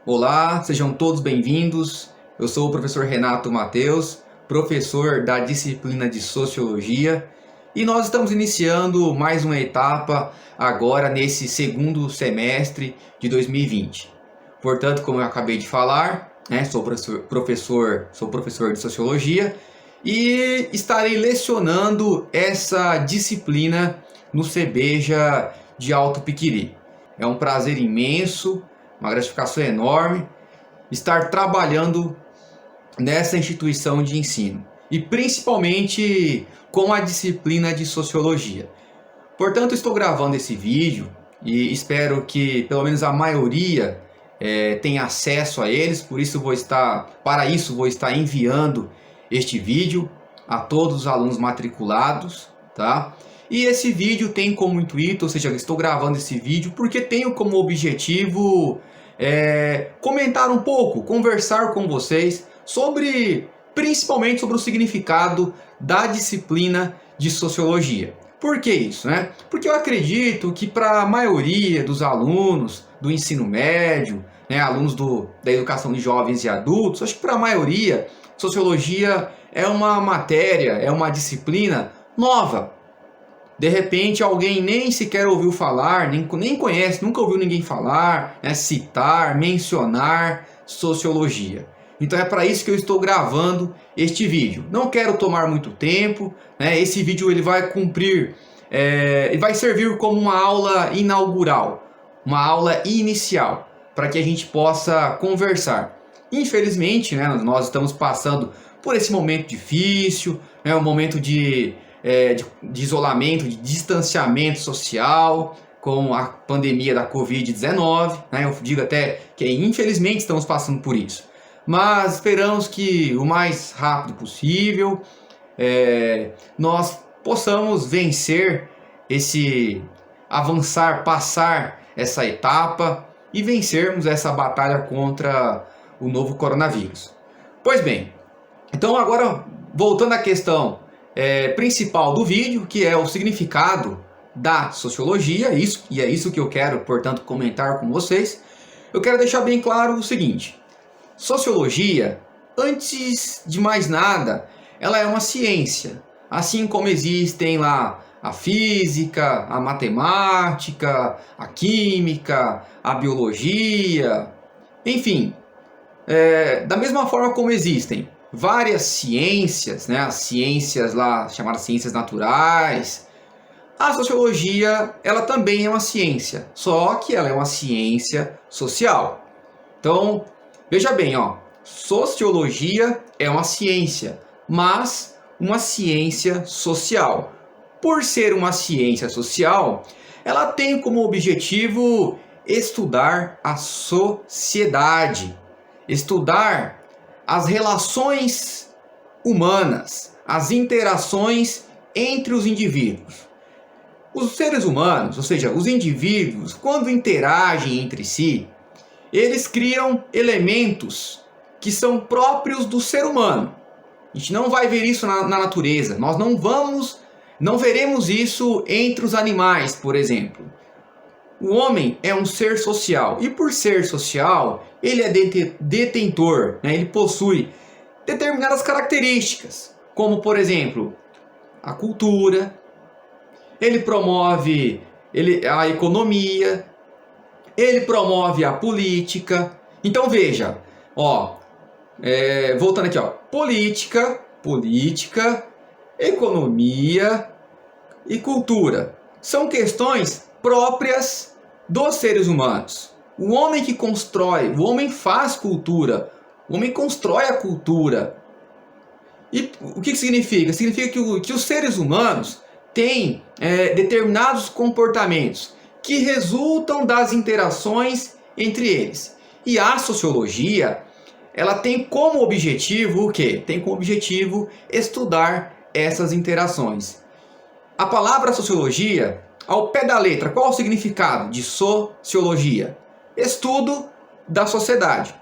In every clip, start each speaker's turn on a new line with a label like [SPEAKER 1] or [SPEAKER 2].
[SPEAKER 1] Olá, sejam todos bem-vindos. Eu sou o professor Renato Mateus, professor da disciplina de Sociologia, e nós estamos iniciando mais uma etapa agora nesse segundo semestre de 2020. Portanto, como eu acabei de falar, sou professor de Sociologia e estarei lecionando essa disciplina no CEBEJA de Alto Piquiri. É um prazer imenso, uma gratificação enorme estar trabalhando nessa instituição de ensino e principalmente com a disciplina de Sociologia. Portanto, estou gravando esse vídeo e espero que pelo menos a maioria tenha acesso a eles, para isso vou estar enviando este vídeo a todos os alunos matriculados, tá? E esse vídeo tem como intuito, ou seja, eu estou gravando esse vídeo porque tenho como objetivo comentar um pouco, conversar com vocês principalmente sobre o significado da disciplina de Sociologia. Por que isso, né? Porque eu acredito que para a maioria dos alunos do ensino médio, alunos da educação de jovens e adultos, acho que para a maioria, Sociologia é uma matéria, é uma disciplina nova. De repente alguém nem sequer ouviu falar, nem conhece, nunca ouviu ninguém falar, citar, mencionar Sociologia. Então é para isso que eu estou gravando este vídeo. Não quero tomar muito tempo, esse vídeo ele vai ele vai servir como uma aula inaugural, uma aula inicial, para que a gente possa conversar. Infelizmente, nós estamos passando por esse momento difícil, um momento de isolamento, de distanciamento social com a pandemia da Covid-19. Eu digo até que infelizmente estamos passando por isso. Mas esperamos que o mais rápido possível nós possamos vencer passar essa etapa e vencermos essa batalha contra o novo coronavírus. Pois bem, então agora voltando à questão principal do vídeo, que é o significado da Sociologia, e é isso que eu quero, portanto, comentar com vocês. Eu quero deixar bem claro o seguinte: Sociologia, antes de mais nada, ela é uma ciência, assim como existem lá a física, a matemática, a química, a biologia, enfim, da mesma forma como existem várias ciências, as ciências lá chamadas ciências naturais, a Sociologia ela também é uma ciência, só que ela é uma ciência social. Então, veja bem, Sociologia é uma ciência, mas uma ciência social. Por ser uma ciência social, ela tem como objetivo estudar a sociedade, estudar as relações humanas, as interações entre os indivíduos. Os seres humanos, ou seja, os indivíduos, quando interagem entre si, eles criam elementos que são próprios do ser humano. A gente não vai ver isso na natureza. Nós não veremos isso entre os animais, por exemplo. O homem é um ser social e por ser social, ele é detentor, ele possui determinadas características, como por exemplo, a cultura, ele promove a economia, ele promove a política. Então veja, voltando aqui, política, economia e cultura são questões próprias dos seres humanos. O homem que constrói, o homem faz cultura, o homem constrói a cultura. E o que significa? Significa que os seres humanos têm determinados comportamentos que resultam das interações entre eles. E a Sociologia, ela tem como objetivo o quê? Tem como objetivo estudar essas interações. A palavra Sociologia, ao pé da letra, qual o significado de Sociologia? Estudo da sociedade.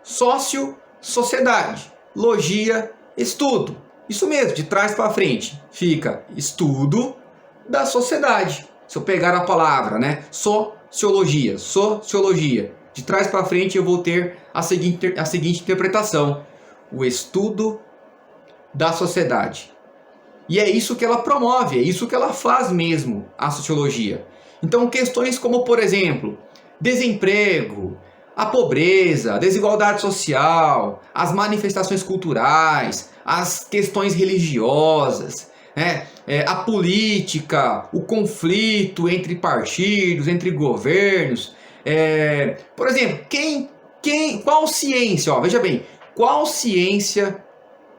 [SPEAKER 1] Sócio, sociedade. Logia, estudo. Isso mesmo, de trás para frente. Fica estudo da sociedade. Se eu pegar a palavra, sociologia. De trás para frente eu vou ter a seguinte interpretação: o estudo da sociedade. E é isso que ela promove, é isso que ela faz mesmo, a sociologia. Então, questões como, por exemplo, desemprego, a pobreza, a desigualdade social, as manifestações culturais, as questões religiosas, a política, o conflito entre partidos, entre governos. Por exemplo, qual ciência, veja bem, qual ciência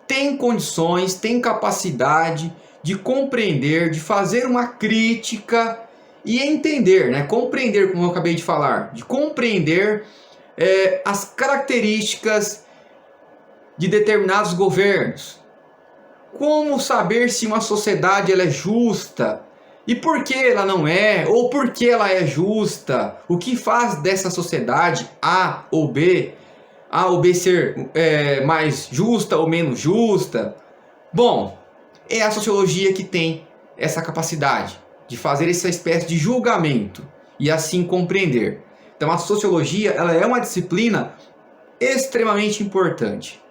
[SPEAKER 1] tem condições, tem capacidade de compreender, de fazer uma crítica e entender, compreender, como eu acabei de falar, de compreender as características de determinados governos. Como saber se uma sociedade ela é justa e por que ela não é, ou por que ela é justa, o que faz dessa sociedade A ou B ser mais justa ou menos justa. Bom, é a sociologia que tem essa capacidade de fazer essa espécie de julgamento e assim compreender. Então a sociologia ela é uma disciplina extremamente importante.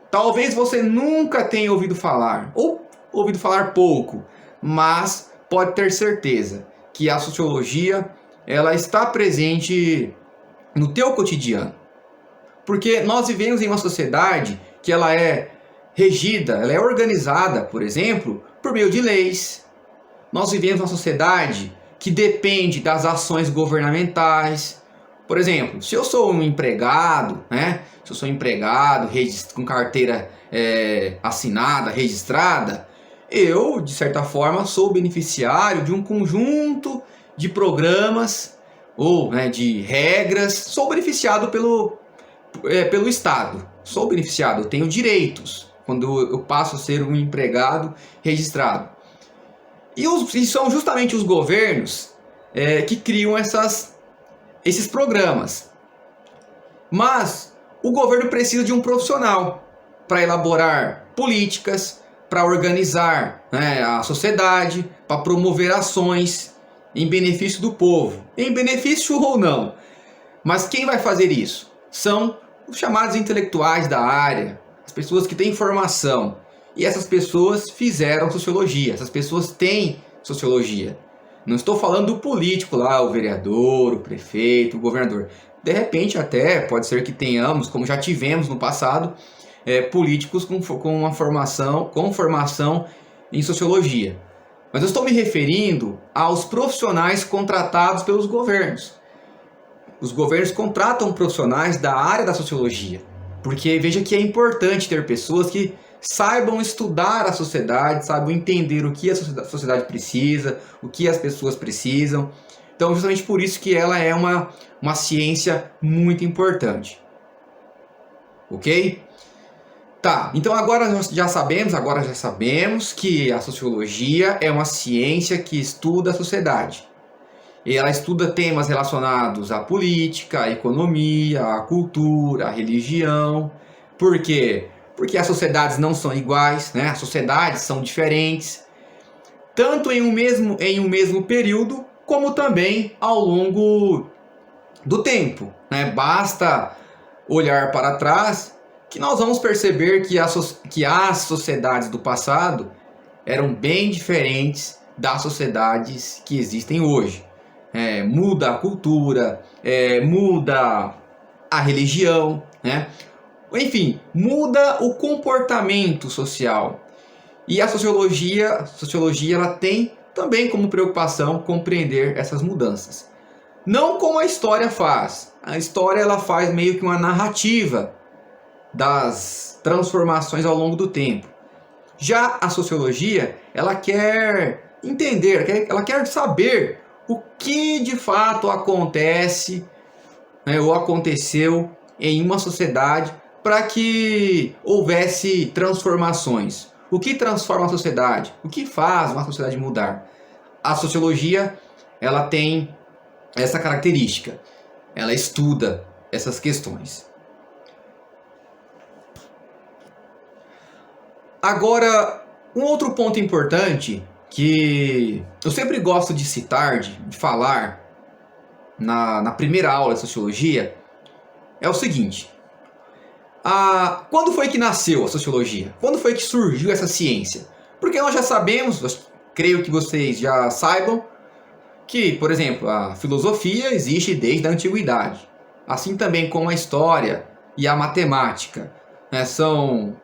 [SPEAKER 1] Talvez você nunca tenha ouvido falar, ou ouvido falar pouco, mas pode ter certeza que a sociologia ela está presente no teu cotidiano. Porque nós vivemos em uma sociedade que ela é regida, ela é organizada, por exemplo, por meio de leis. Nós vivemos uma sociedade que depende das ações governamentais. Por exemplo, se eu sou um empregado, se eu sou empregado com carteira assinada, registrada, eu, de certa forma, sou beneficiário de um conjunto de programas ou de regras, sou beneficiado pelo Estado, sou beneficiado, eu tenho direitos quando eu passo a ser um empregado registrado. E são justamente os governos que criam esses programas. Mas o governo precisa de um profissional para elaborar políticas, para organizar a sociedade, para promover ações em benefício do povo, em benefício ou não. Mas quem vai fazer isso? São os chamados intelectuais da área, as pessoas que têm formação. E essas pessoas fizeram sociologia, essas pessoas têm sociologia. Não estou falando do político lá, o vereador, o prefeito, o governador. De repente até pode ser que tenhamos, como já tivemos no passado, políticos com formação em sociologia. Mas eu estou me referindo aos profissionais contratados pelos governos. Os governos contratam profissionais da área da sociologia, porque veja que é importante ter pessoas que saibam estudar a sociedade, saibam entender o que a sociedade precisa, o que as pessoas precisam. Então, justamente por isso que ela é uma ciência muito importante. Ok? Tá, então agora já sabemos que a sociologia é uma ciência que estuda a sociedade. E ela estuda temas relacionados à política, à economia, à cultura, à religião. Por quê? Porque as sociedades não são iguais, as sociedades são diferentes, tanto em um mesmo período, como também ao longo do tempo. Basta olhar para trás que nós vamos perceber que as sociedades do passado eram bem diferentes das sociedades que existem hoje. Muda a cultura, muda a religião, enfim, muda o comportamento social. E a sociologia ela tem também como preocupação compreender essas mudanças. Não como a história faz. A história ela faz meio que uma narrativa das transformações ao longo do tempo. Já a sociologia, ela quer entender, ela quer saber o que de fato acontece, ou aconteceu em uma sociedade para que houvesse transformações. O que transforma a sociedade? O que faz uma sociedade mudar? A sociologia, ela tem essa característica. Ela estuda essas questões. Agora, um outro ponto importante que eu sempre gosto de citar, de falar na primeira aula de sociologia, é o seguinte: quando foi que nasceu a sociologia? Quando foi que surgiu essa ciência? Porque nós já sabemos, creio que vocês já saibam, que, por exemplo, a filosofia existe desde a antiguidade, assim também como a história e a matemática, né? São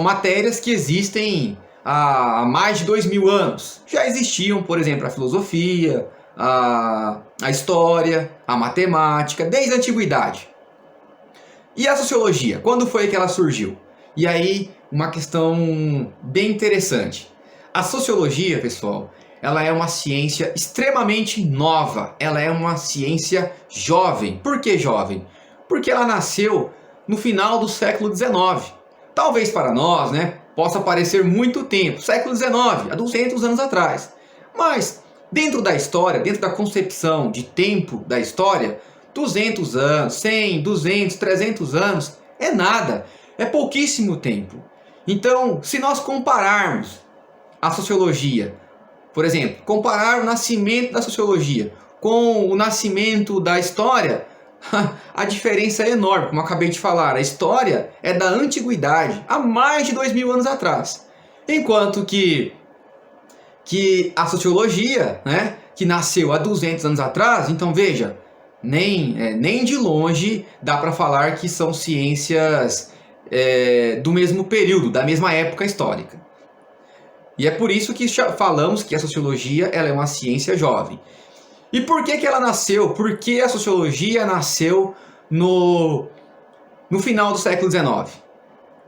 [SPEAKER 1] matérias que existem há mais de 2000 anos. Já existiam, por exemplo, a filosofia, a história, a matemática, desde a antiguidade. E a sociologia? Quando foi que ela surgiu? E aí, uma questão bem interessante. A sociologia, pessoal, ela é uma ciência extremamente nova. Ela é uma ciência jovem. Por que jovem? Porque ela nasceu no final do século XIX. Talvez para nós, né, possa parecer muito tempo. Século XIX, há 200 anos atrás. Mas, dentro da história, dentro da concepção de tempo da história, 200 anos, 100, 200, 300 anos é nada, é pouquíssimo tempo. Então, se nós compararmos a sociologia, por exemplo, comparar o nascimento da sociologia com o nascimento da história, a diferença é enorme, como eu acabei de falar. A história é da antiguidade, há mais de 2000 anos atrás. Enquanto que a sociologia, né, que nasceu há 200 anos atrás, então veja, nem de longe dá para falar que são ciências do mesmo período, da mesma época histórica. E é por isso que falamos que a sociologia ela é uma ciência jovem. E por que ela nasceu? Por que a sociologia nasceu no final do século XIX?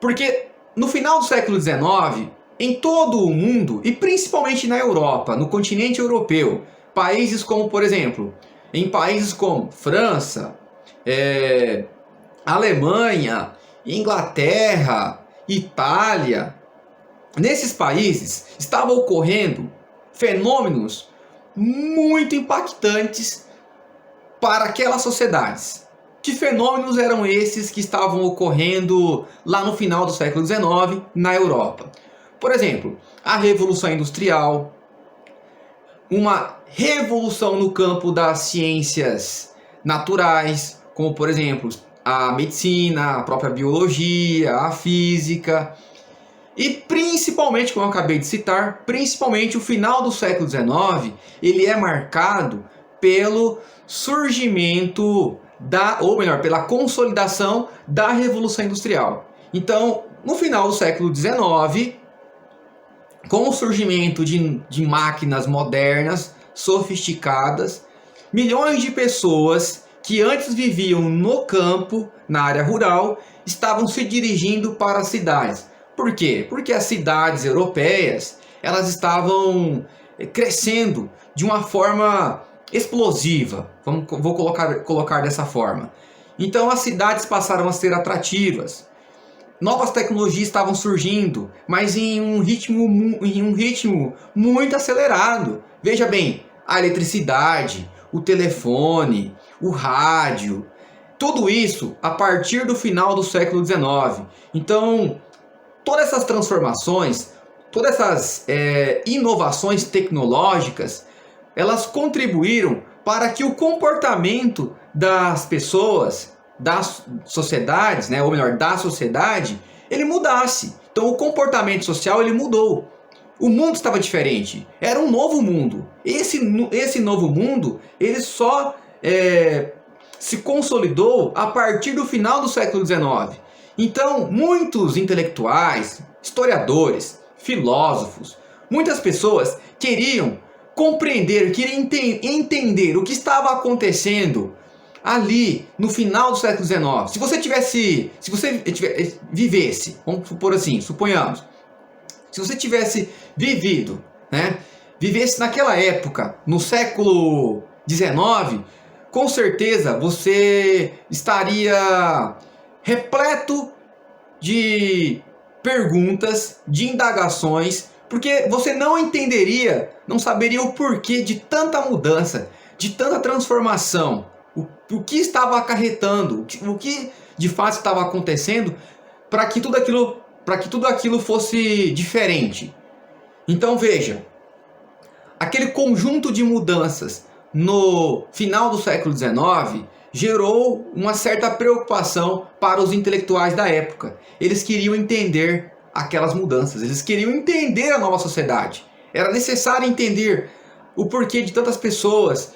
[SPEAKER 1] Porque no final do século XIX, em todo o mundo, e principalmente na Europa, no continente europeu, países como, por exemplo, em países como França, Alemanha, Inglaterra, Itália, nesses países estavam ocorrendo fenômenos muito impactantes para aquelas sociedades. Que fenômenos eram esses que estavam ocorrendo lá no final do século XIX na Europa? Por exemplo, a Revolução Industrial, uma revolução no campo das ciências naturais, como por exemplo a medicina, a própria biologia, a física. E principalmente, como eu acabei de citar, principalmente o final do século XIX, ele é marcado pelo surgimento pela consolidação da Revolução Industrial. Então, no final do século XIX, com o surgimento de máquinas modernas, sofisticadas, milhões de pessoas que antes viviam no campo, na área rural, estavam se dirigindo para as cidades. Por quê? Porque as cidades europeias, elas estavam crescendo de uma forma explosiva. Vou colocar dessa forma. Então as cidades passaram a ser atrativas. Novas tecnologias estavam surgindo, mas em um ritmo muito acelerado. Veja bem, a eletricidade, o telefone, o rádio, tudo isso a partir do final do século XIX. Então, todas essas transformações, todas essas inovações tecnológicas, elas contribuíram para que o comportamento das pessoas, das sociedades, né, ou melhor, da sociedade, ele mudasse. Então o comportamento social ele mudou. O mundo estava diferente. Era um novo mundo. Esse novo mundo ele só se consolidou a partir do final do século XIX. Então muitos intelectuais, historiadores, filósofos, muitas pessoas queriam compreender, queriam entender o que estava acontecendo ali no final do século XIX. Se você vivesse, vamos supor assim, suponhamos, se você tivesse vivido, né, vivesse naquela época, no século XIX, com certeza você estaria repleto de perguntas, de indagações, porque você não entenderia, não saberia o porquê de tanta mudança, de tanta transformação. O que estava acarretando, o que de fato estava acontecendo para que tudo aquilo fosse diferente. Então veja, aquele conjunto de mudanças no final do século XIX gerou uma certa preocupação para os intelectuais da época. Eles queriam entender aquelas mudanças, eles queriam entender a nova sociedade. Era necessário entender o porquê de tantas pessoas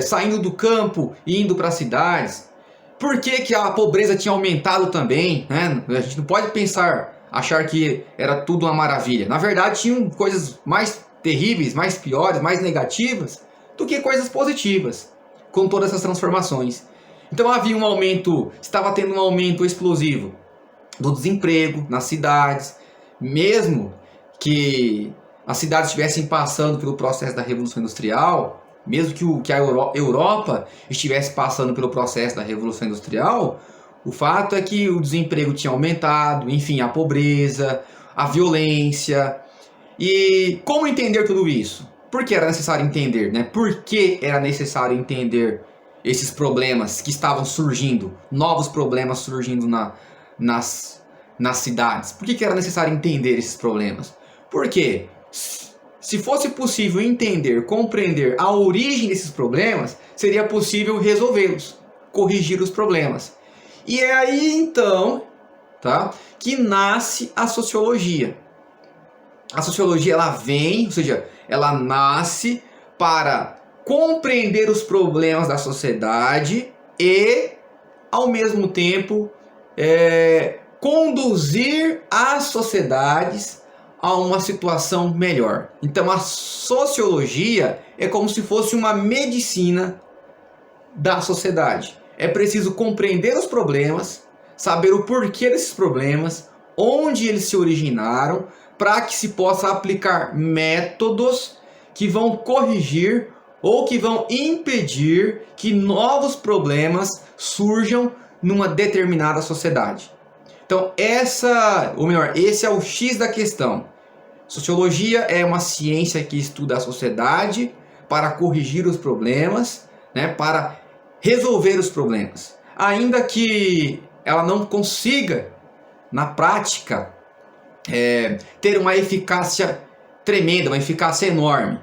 [SPEAKER 1] saindo do campo e indo para as cidades. Por que a pobreza tinha aumentado também, né? A gente não pode achar que era tudo uma maravilha. Na verdade, tinham coisas mais terríveis, mais piores, mais negativas do que coisas positivas, com todas essas transformações. Então havia estava tendo um aumento explosivo do desemprego nas cidades, mesmo que as cidades estivessem passando pelo processo da Revolução Industrial, mesmo que a Europa estivesse passando pelo processo da Revolução Industrial, o fato é que o desemprego tinha aumentado, enfim, a pobreza, a violência. E como entender tudo isso? Por que era necessário entender, né? Por que era necessário entender esses problemas que estavam surgindo, novos problemas surgindo nas cidades? Por que era necessário entender esses problemas? Porque se fosse possível entender, compreender a origem desses problemas, seria possível resolvê-los, corrigir os problemas. E é aí então, tá, que nasce a sociologia. A sociologia ela nasce para compreender os problemas da sociedade e, ao mesmo tempo, conduzir as sociedades a uma situação melhor. Então a sociologia é como se fosse uma medicina da sociedade. É preciso compreender os problemas, saber o porquê desses problemas, onde eles se originaram, para que se possa aplicar métodos que vão corrigir ou que vão impedir que novos problemas surjam numa determinada sociedade. Então esse é o X da questão. Sociologia é uma ciência que estuda a sociedade para corrigir os problemas, né, para resolver os problemas. Ainda que ela não consiga, na prática, ter uma eficácia tremenda, uma eficácia enorme.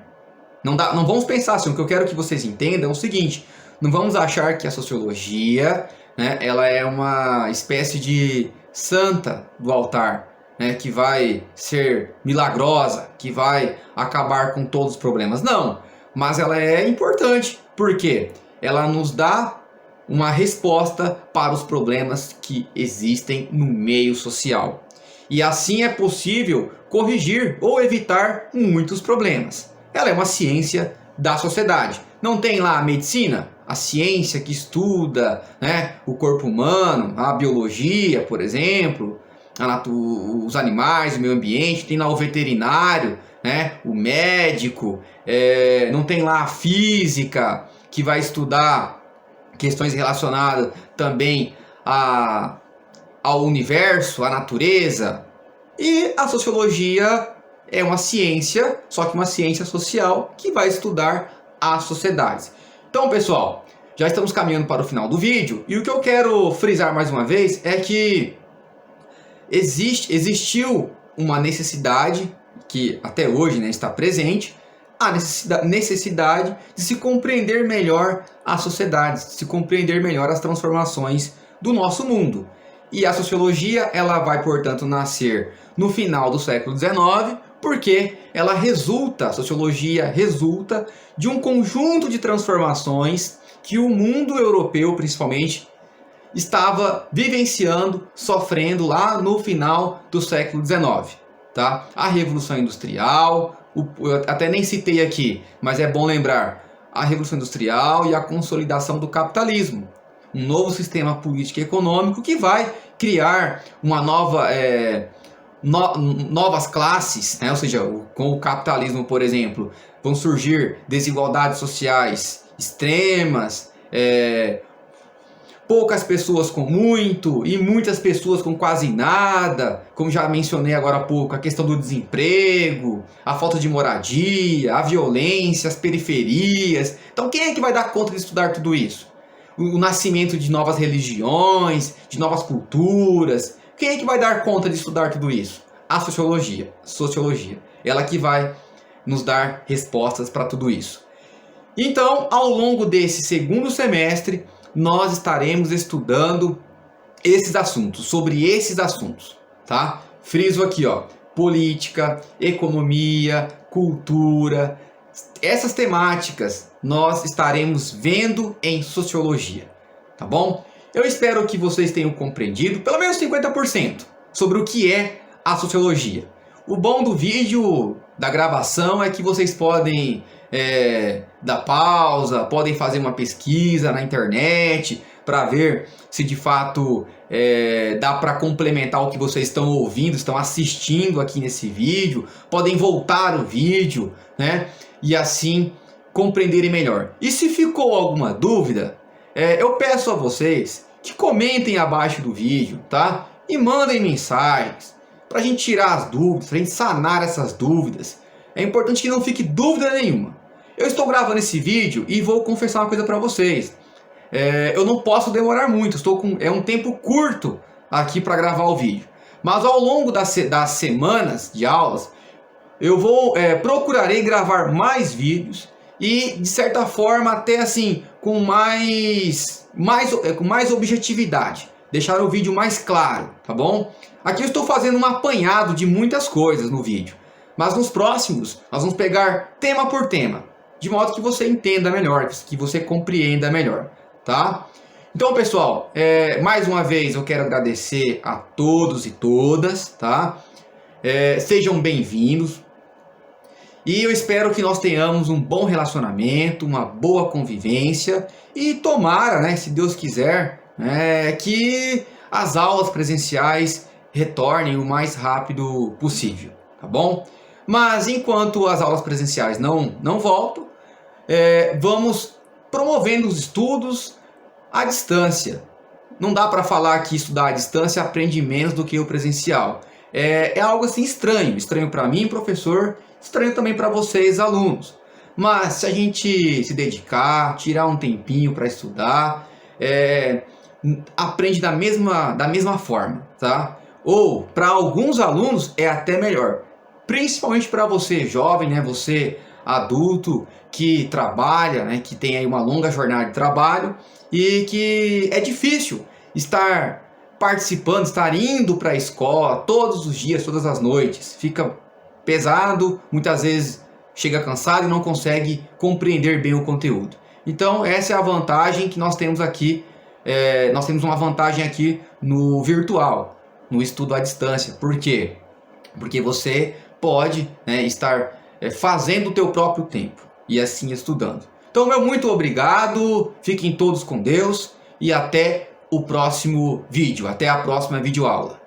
[SPEAKER 1] Não vamos pensar assim. O que eu quero que vocês entendam é o seguinte: não vamos achar que a sociologia, né, ela é uma espécie de santa do altar, né, que vai ser milagrosa, que vai acabar com todos os problemas. Não, mas ela é importante. Por quê? Ela nos dá uma resposta para os problemas que existem no meio social. E assim é possível corrigir ou evitar muitos problemas. Ela é uma ciência da sociedade. Não tem lá a medicina, a ciência que estuda, né, o corpo humano, a biologia, por exemplo, os animais, o meio ambiente. Tem lá o veterinário, né, o médico. Não tem lá a física, que vai estudar questões relacionadas também ao universo, à natureza. E a sociologia é uma ciência, só que uma ciência social, que vai estudar as sociedades. Então, pessoal, já estamos caminhando para o final do vídeo, e o que eu quero frisar mais uma vez é que existiu uma necessidade, que até hoje, né, está presente, a necessidade de se compreender melhor as sociedades, de se compreender melhor as transformações do nosso mundo. E a sociologia, ela vai, portanto, nascer no final do século XIX, porque a sociologia resulta de um conjunto de transformações que o mundo europeu, principalmente, estava vivenciando, sofrendo lá no final do século XIX. Tá? A Revolução Industrial, eu até nem citei aqui, mas é bom lembrar, a Revolução Industrial e a consolidação do capitalismo. Um novo sistema político e econômico que vai criar uma novas classes, né? Ou seja, com o capitalismo, por exemplo, vão surgir desigualdades sociais extremas, poucas pessoas com muito e muitas pessoas com quase nada, como já mencionei agora há pouco, a questão do desemprego, a falta de moradia, a violência, as periferias. Então quem é que vai dar conta de estudar tudo isso? O nascimento de novas religiões, de novas culturas. Quem é que vai dar conta de estudar tudo isso? A sociologia. Ela que vai nos dar respostas para tudo isso. Então, ao longo desse segundo semestre, nós estaremos estudando esses assuntos, sobre esses assuntos, tá? Friso aqui, ó, política, economia, cultura, essas temáticas nós estaremos vendo em sociologia, tá bom? Eu espero que vocês tenham compreendido pelo menos 50% sobre o que é a sociologia. O bom do vídeo, da gravação, é que vocês podem dar pausa, podem fazer uma pesquisa na internet para ver se de fato dá para complementar o que vocês estão ouvindo, estão assistindo aqui nesse vídeo. Podem voltar o vídeo, né? E assim compreenderem melhor. E se ficou alguma dúvida, eu peço a vocês que comentem abaixo do vídeo, tá? E mandem mensagens para a gente tirar as dúvidas, para a gente sanar essas dúvidas. É importante que não fique dúvida nenhuma. Eu estou gravando esse vídeo e vou confessar uma coisa para vocês. Eu não posso demorar muito, é um tempo curto aqui para gravar o vídeo. Mas ao longo das semanas de aulas, eu procurarei gravar mais vídeos e, de certa forma, até assim, com mais objetividade. Deixar o vídeo mais claro, tá bom? Aqui eu estou fazendo um apanhado de muitas coisas no vídeo. Mas nos próximos, nós vamos pegar tema por tema, de modo que você entenda melhor, que você compreenda melhor, tá? Então, pessoal, mais uma vez eu quero agradecer a todos e todas, tá? Sejam bem-vindos. E eu espero que nós tenhamos um bom relacionamento, uma boa convivência e tomara, né, se Deus quiser, que as aulas presenciais retornem o mais rápido possível, tá bom? Mas enquanto as aulas presenciais não voltam, vamos promovendo os estudos à distância. Não dá para falar que estudar à distância aprende menos do que o presencial. É algo assim estranho para mim, professor, estranho também para vocês, alunos. Mas se a gente se dedicar, tirar um tempinho para estudar, aprende da mesma forma, tá? Ou para alguns alunos é até melhor, principalmente para você jovem, né? Você adulto que trabalha, né? Que tem aí uma longa jornada de trabalho e que é difícil estar participando, estar indo para a escola todos os dias, todas as noites. Fica pesado, muitas vezes chega cansado e não consegue compreender bem o conteúdo. Então essa é a vantagem que nós temos aqui. Nós temos uma vantagem aqui no virtual, no estudo à distância. Por quê? Porque você pode, né, estar fazendo o teu próprio tempo e assim estudando. Então, meu muito obrigado, fiquem todos com Deus e até o próximo vídeo, até a próxima videoaula.